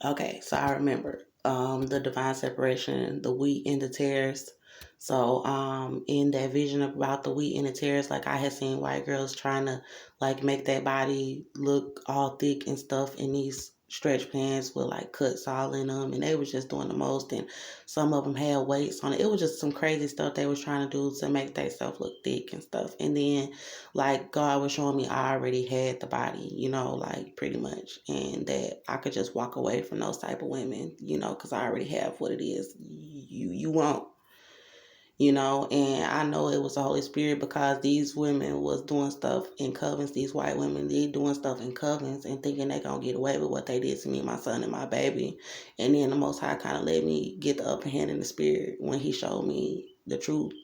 Okay, so I remember the divine separation, the wheat and the tares. So in that vision about the wheat and the tares, like I had seen white girls trying to like make that body look all thick and stuff in these stretch pants with like cuts all in them, and they was just doing the most. And some of them had weights on it. It was just some crazy stuff they was trying to do to make themselves look thick and stuff. And then like God was showing me I already had the body, like pretty much, and that I could just walk away from those type of women, because I already have what it is you want, and I know it was the Holy Spirit because these women was doing stuff in covens. These white women, they doing stuff in covens and thinking they gonna get away with what they did to me, my son, and my baby. And then the Most High kind of let me get the upper hand in the spirit when He showed me the truth,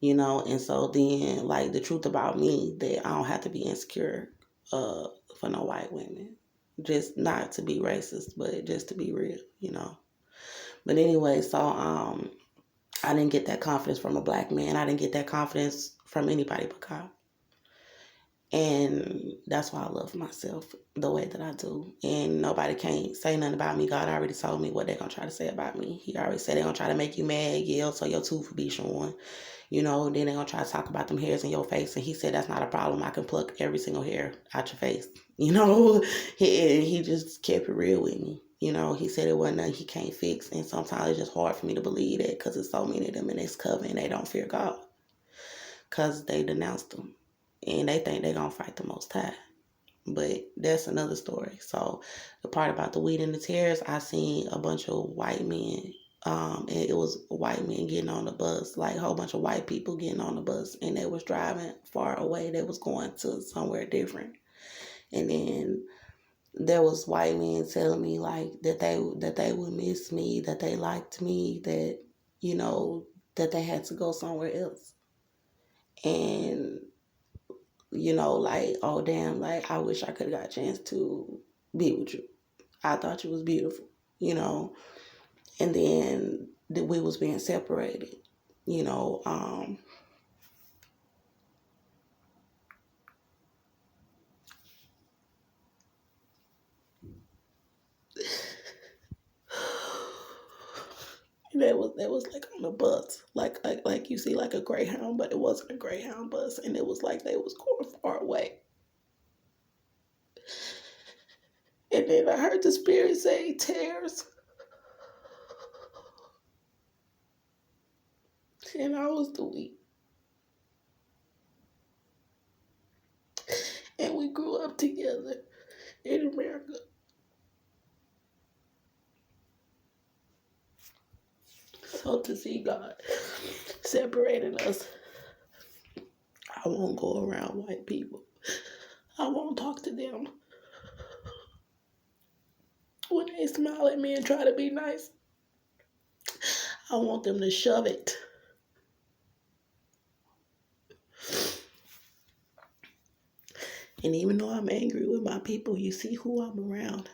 and so then like the truth about me that I don't have to be insecure uh for no white women, just not to be racist but just to be real. But anyway, so I didn't get that confidence from a black man. I didn't get that confidence from anybody but God. And that's why I love myself the way that I do. And nobody can't say nothing about me. God already told me what they're going to try to say about me. He already said they're going to try to make you mad, yell, so your tooth will be showing. Then they're going to try to talk about them hairs in your face. And he said, that's not a problem. I can pluck every single hair out your face. He just kept it real with me. He said it wasn't nothing he can't fix. And sometimes it's just hard for me to believe that because there's so many of them in this coven and they don't fear God because they denounced him. And they think they're going to fight the Most High. But that's another story. So the part about the wheat and the tares, I seen a bunch of white men. And it was white men getting on the bus, like a whole bunch of white people getting on the bus, and they was driving far away. They was going to somewhere different. And then there was white men telling me like that they would miss me, that they liked me, that that they had to go somewhere else. And like, oh damn, like I wish I could have got a chance to be with you. I thought you was beautiful, you know. And then we was being separated, you know. That was like on a bus, like you see like a Greyhound, but it wasn't a Greyhound bus, and it was like they was going far away. And then I heard the spirit say, "Tears," and I was the weak. And we grew up together in America. So to see God separating us, I won't go around white people. I won't talk to them when they smile at me and try to be nice. I want them to shove it. And even though I'm angry with my people, you see who I'm around.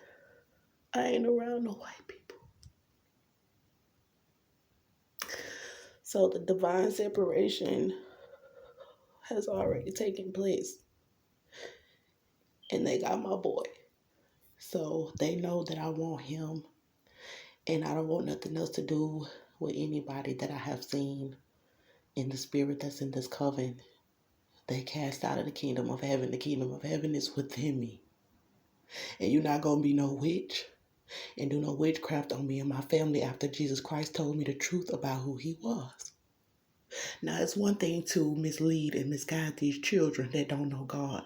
I ain't around no white people. So the divine separation has already taken place. And they got my boy. So they know that I want him. And I don't want nothing else to do with anybody that I have seen in the spirit that's in this coven. They cast out of the kingdom of heaven. The kingdom of heaven is within me. And you're not going to be no witch and do no witchcraft on me and my family after Jesus Christ told me the truth about who he was. Now, it's one thing to mislead and misguide these children that don't know God.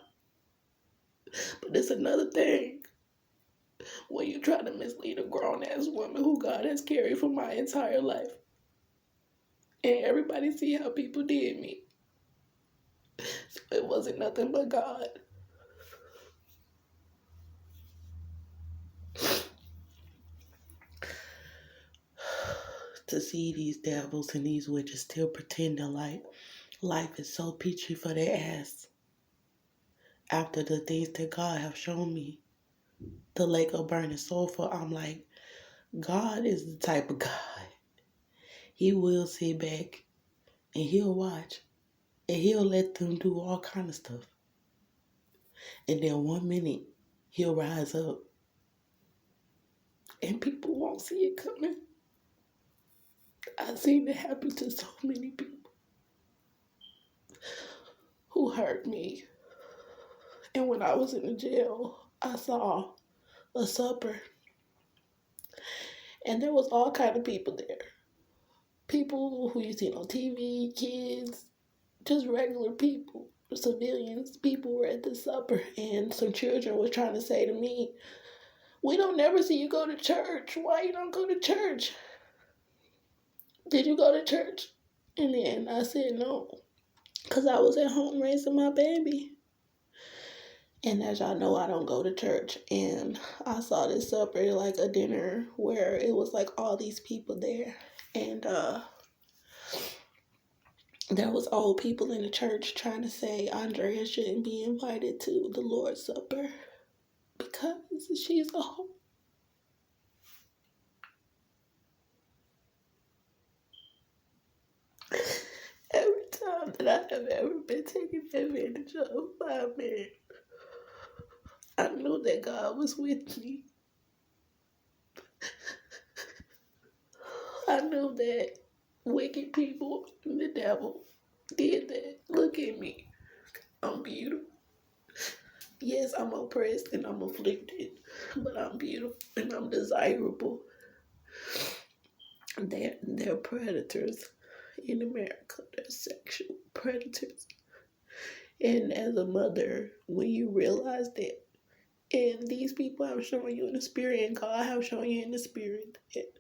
But it's another thing when you try to mislead a grown-ass woman who God has carried for my entire life. And everybody see how people did me. So it wasn't nothing but God. To see these devils and these witches still pretending like life is so peachy for their ass. After the things that God have shown me, the lake of burning sulfur, I'm like, God is the type of God. He will sit back and he'll watch and he'll let them do all kind of stuff. And then 1 minute he'll rise up and people won't see it coming. I've seen it happen to so many people who hurt me. And when I was in the jail, I saw a supper, and there was all kind of people there. People who you see on TV, kids, just regular people, civilians. People were at the supper, and some children were trying to say to me, "We don't never see you go to church. Why you don't go to church? Did you go to church?" And then I said no, because I was at home raising my baby. And as y'all know, I don't go to church. And I saw this supper, like a dinner, where it was like all these people there. And there was old people in the church trying to say Andrea shouldn't be invited to the Lord's Supper because she's old. Every time that I have ever been taken advantage of by a man, I knew that God was with me. I knew that wicked people and the devil did that. Look at me. I'm beautiful. Yes, I'm oppressed and I'm afflicted, but I'm beautiful and I'm desirable. They're predators in America. They're sexual predators. And as a mother, when you realize that, and these people have shown you in the spirit, and God have shown you in the spirit, that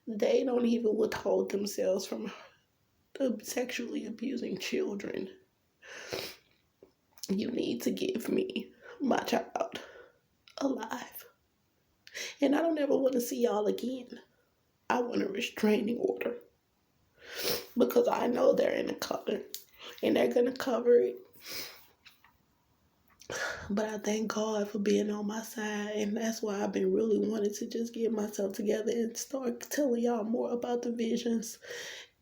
they don't even withhold themselves from sexually abusing children. You need to give me my child alive. And I don't ever want to see y'all again. I want a restraining order because I know they're in the cover and they're going to cover it. But I thank God for being on my side, and that's why I've been really wanting to just get myself together and start telling y'all more about the visions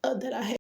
that I have.